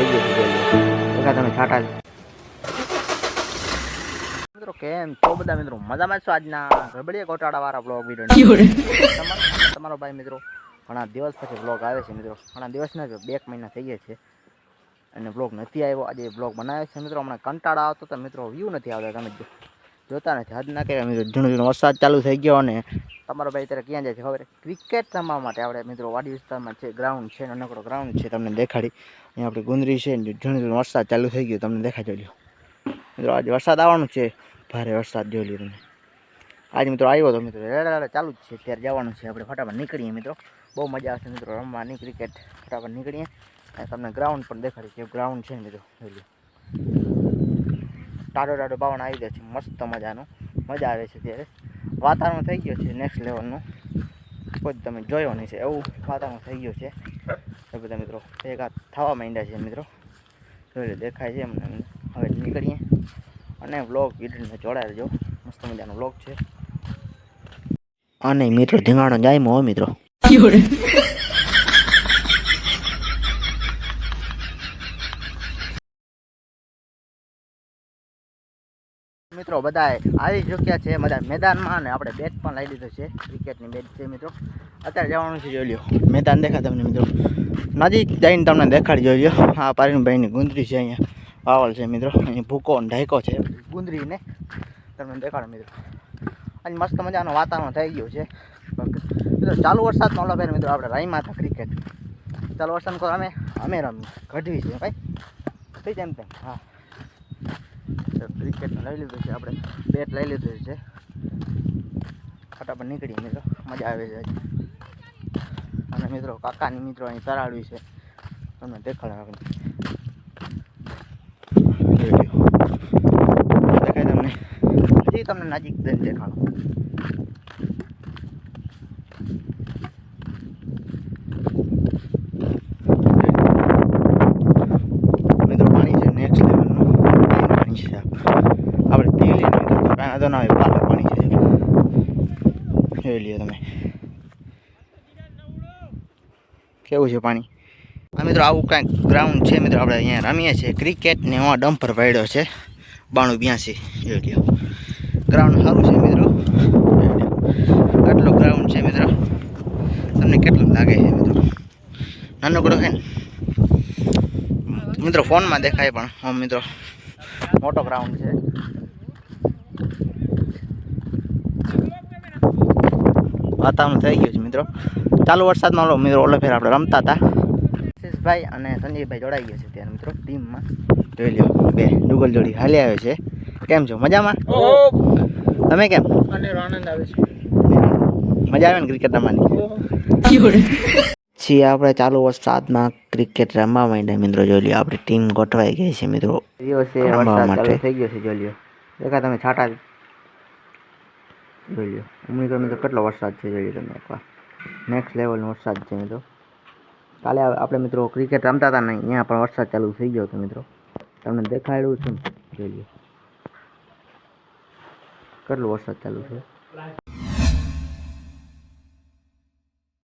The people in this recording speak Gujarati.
થઈ ગયો છે જોઈ લો એકા તમે છાટા મિત્રો કેમ છો બધા મિત્રો મજામાં છો આજના ગબડીયા ગોટાળા વાળા બ્લોગ વિડીયો તમારો ભાઈ મિત્રો ઘણા દિવસ પછી બ્લોગ આવે છે મિત્રો ઘણા દિવસ ના 2 મહિના થઈ ગયા છે અને બ્લોગ નથી આવ્યો આજે બ્લોગ બનાવ્યો છે મિત્રો હમણાં કંટાળા આવતો તો મિત્રો વ્યૂ નથી આવતા તમે જોતા નથી હદ ના કે મિત્રો ઝીણો વરસાદ ચાલુ થઈ ગયો અને તમારો ભાઈ અત્યારે ક્યાં જાય છે ખબર ક્રિકેટ રમવા માટે આપણે મિત્રો વાડી વિસ્તારમાં છે ગ્રાઉન્ડ છે નાનકડો ગ્રાઉન્ડ છે તમને દેખાડી અહીંયા આપણી ગુંદરી છે ઝીણો વરસાદ ચાલુ થઈ ગયો તમને દેખાઈ જોજો મિત્રો આજે વરસાદ આવવાનું છે ભારે વરસાદ જોઈ લો તમે આજ મિત્રો આવ્યો તો મિત્રો ચાલુ જ છે ત્યારે જવાનું છે આપણે ફટાફટ નીકળીએ મિત્રો બહુ મજા આવશે મિત્રો રમવાની ક્રિકેટ ફટાફટ નીકળીએ અને તમને ગ્રાઉન્ડ પણ દેખાડી કે ગ્રાઉન્ડ છે મિત્રો જોઈ લો ટાઢો બાવણ આવી ગયો છે મસ્ત મજાનો મજા આવે છે ત્યારે વાતાવરણ થઈ ગયો છે નેક્સ્ટ લેવલનું કોઈ તમે જોયો નહીં છે એવું વાતાવરણ થઈ ગયું છે એ બધા મિત્રો ભેગા થવા માંડ્યા છે મિત્રો જોઈ લો દેખાય છે એમને હવે નીકળીએ અને વ્લોગ વિડીયોને જોડાઈ રહેજો મસ્ત મજાનો વ્લોગ છે અને મિત્રો ધીંગાણો જાય મો મિત્રો મિત્રો બધા આવી ચૂક્યા છે બધા મેદાનમાં અને આપણે બેટ પણ લઈ લીધો છે ક્રિકેટની બેટ છે મિત્રો અત્યારે જવાનું છે જોઈ લો મેદાન દેખાય તમને મિત્રો નજીક જઈને તમને દેખાડી જોઈ લો આ પારીનભાઈની ગુંદરી છે અહીંયા વાવલ છે મિત્રો અહીં ભૂકો ઢાંકો છે ગુંદરીને તમને દેખાડો મિત્રો આજે મસ્ત મજાનું વાતાવરણ થઈ ગયું છે મિત્રો ચાલુ વરસાદમાં ઓલા ફેર મિત્રો આપણે રમ્યા હતા ક્રિકેટ ચાલુ વરસાદમાં અમે રમી ઘટવી છે ભાઈ થઈ જાય એમ તેમ હા ક્રિકેટ લઈ લીધું છે આપણે બેટ લઈ લીધું છે ફટાફટ નીકળીએ મિત્રો મજા આવે છે અને મિત્રો કાકાની મિત્રો અહીં તરાડવી છે તમને દેખાડ દેખાય તમને હજી તમને નજીક જઈને દેખાડો મિત્રો પાણી છે નેક્સ્ટ લેવલનું પાણી છે આપણે પી લઈએ તો કાંઈ તો ના હોય પાછળ પાણી છે જોઈ લ્યો તમે કેવું છે પાણી આ મિત્રો આવું કાંઈક ગ્રાઉન્ડ છે મિત્રો આપણે અહીંયા રમીએ છીએ ક્રિકેટ ને એમાં ડમ્પર પડ્યો છે 9282 જોઈ લ્યો ગ્રાઉન્ડ સારું છે મિત્રો આટલું ગ્રાઉન્ડ છે મિત્રો તમને કેટલું લાગે છે મિત્રો નાનકડો છે ને મિત્રો ફોનમાં દેખાય પણ હા મિત્રો મોટો ગ્રાઉન્ડ છે વાતાવરણ થઈ ગયું છે મિત્રો ચાલુ વરસાદમાં મિત્રો ઓલો ફેર આપણે રમતા હતા ભાઈ અને સંજયભાઈ જોડાઈ ગયા છે ત્યારે મિત્રો ટીમમાં જોઈ લો બે ડુગલ જોડી હાલી આવે છે કેમ છો મજામાં તમે કેમ આનંદ આવે છે મજા આવે ને ક્રિકેટ રમવાની છીએ આપણે ચાલુ વરસાદમાં ક્રિકેટ રમવા માંડ્યા મિત્રો જોઈ લો આપણી ટીમ ગોઠવાઈ ગઈ છે મિત્રો વરસાદ ચાલુ થઈ ગયો છે જોઈ લો દેખા તમે છાટા જોઈ લો મિત્રો કેટલો વરસાદ છે જોઈ લો તમે એકવાર નેક્સ્ટ લેવલનો વરસાદ છે મિત્રો કાલે આપણે મિત્રો ક્રિકેટ રમતા હતા ને અહીંયા પણ વરસાદ ચાલુ થઈ ગયો હતો મિત્રો તમને દેખાડ્યું છે ને જોઈ લો કેટલો વરસાદ ચાલુ છે